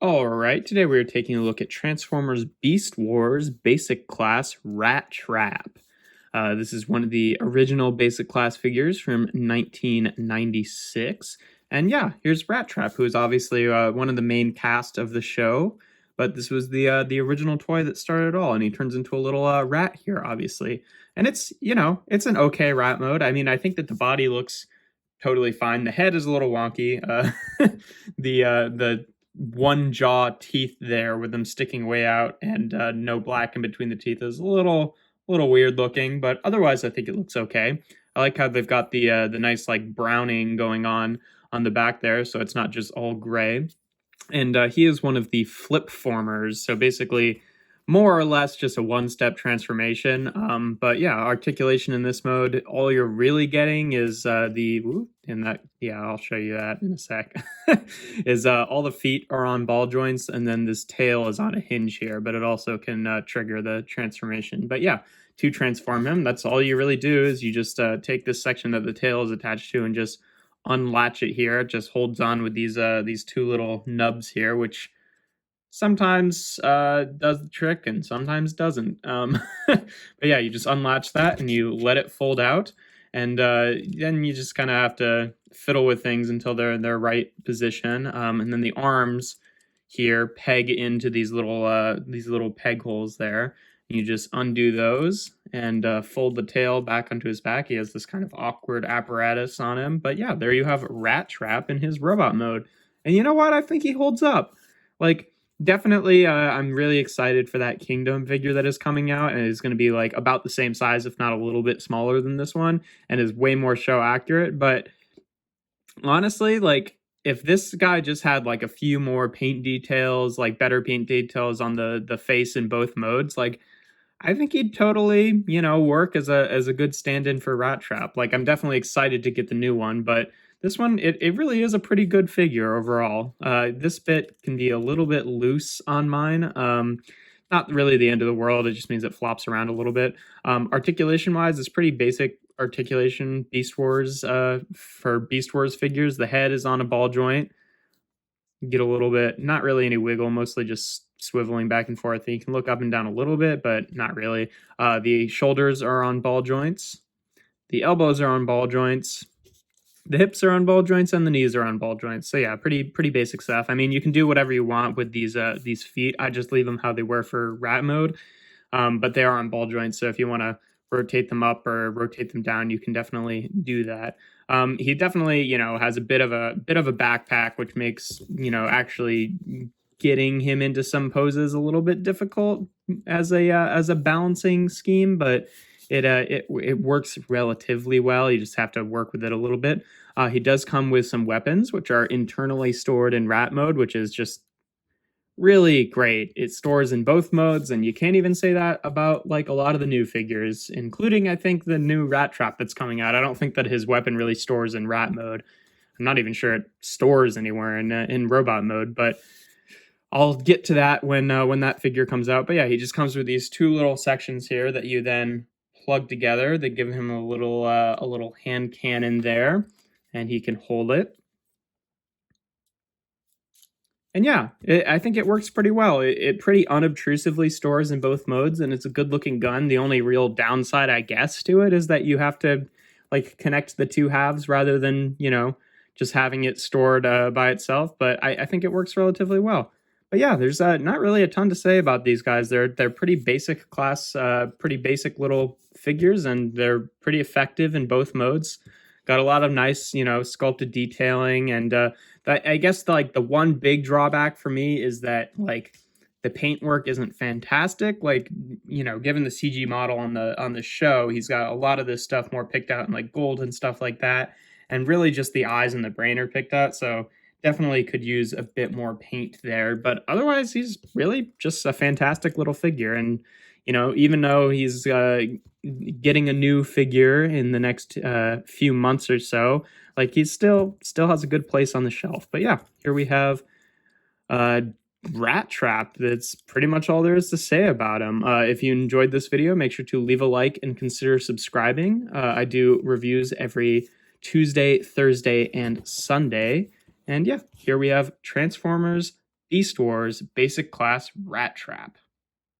Alright, today we're taking a look at Transformers Beast Wars Basic Class Rat Trap. This is one of the original Basic Class figures from 1996. And yeah, here's Rat Trap, who is obviously one of the main cast of the show. But this was the original toy that started it all, and he turns into a little rat here, obviously. And it's, it's an okay rat mode. I mean, I think that the body looks totally fine. The head is a little wonky. The one jaw teeth there with them sticking way out and no black in between the teeth is a little weird looking, but otherwise I think it looks okay. I like how they've got the nice like browning going on the back there, so it's not just all gray. And he is one of the flip formers, so basically more or less just a one-step transformation. But yeah, articulation in this mode, all you're really getting is I'll show you that in a sec, is all the feet are on ball joints, and then this tail is on a hinge here, but it also can trigger the transformation. But yeah, to transform him, that's all you really do is you just take this section that the tail is attached to and just unlatch it here. It just holds on with these two little nubs here, which sometimes does the trick and sometimes doesn't. But yeah, you just unlatch that and you let it fold out, and then you just kind of have to fiddle with things until they're in their right position. And then the arms here peg into these little peg holes there. You just undo those and fold the tail back onto his back. He has this kind of awkward apparatus on him. But yeah, there you have Rat Trap in his robot mode. And you know what? I think he holds up. Like, definitely, I'm really excited for that Kingdom figure that is coming out, and it's going to be like about the same size, if not a little bit smaller than this one, and is way more show accurate. But honestly, like, if this guy just had like a few more paint details, like better paint details on the face in both modes, like, I think he'd totally, work as a good stand-in for Rat Trap. Like, I'm definitely excited to get the new one, but this one, it really is a pretty good figure overall. This bit can be a little bit loose on mine. Not really the end of the world. It just means it flops around a little bit. Articulation-wise, it's pretty basic articulation. Beast Wars, for Beast Wars figures, the head is on a ball joint. You get a little bit, not really any wiggle, mostly just swiveling back and forth. You can look up and down a little bit, but not really. The shoulders are on ball joints. The elbows are on ball joints. The hips are on ball joints and the knees are on ball joints. So yeah, pretty basic stuff. I mean, you can do whatever you want with these feet. I just leave them how they were for rat mode, but they are on ball joints. So if you want to rotate them up or rotate them down, you can definitely do that. He definitely, has a bit of a backpack, which makes, actually getting him into some poses a little bit difficult as a balancing scheme, but it works relatively well. You just have to work with it a little bit. He does come with some weapons, which are internally stored in rat mode, which is just really great. It stores in both modes, and you can't even say that about like a lot of the new figures, including I think the new Rat Trap that's coming out. I don't think that his weapon really stores in rat mode. I'm not even sure it stores anywhere in robot mode, but I'll get to that when that figure comes out. But yeah, he just comes with these two little sections here that you then plug together. They give him a little hand cannon there, and he can hold it. And yeah, I think it works pretty well. It pretty unobtrusively stores in both modes, and it's a good-looking gun. The only real downside, I guess, to it is that you have to like connect the two halves rather than, just having it stored by itself. But I think it works relatively well. But yeah, there's not really a ton to say about these guys. They're pretty basic class, pretty basic little figures, and they're pretty effective in both modes. Got a lot of nice, sculpted detailing, and I guess the one big drawback for me is that like the paintwork isn't fantastic. Like, given the CG model on the show, he's got a lot of this stuff more picked out in like gold and stuff like that, and really just the eyes and the brain are picked out. So definitely could use a bit more paint there, but otherwise he's really just a fantastic little figure. And even though he's getting a new figure in the next few months or so, like he still has a good place on the shelf. But yeah, here we have Rat Trap. That's pretty much all there is to say about him. If you enjoyed this video, make sure to leave a like and consider subscribing. I do reviews every Tuesday, Thursday, and Sunday. And yeah, here we have Transformers Beast Wars Basic Class Rat Trap.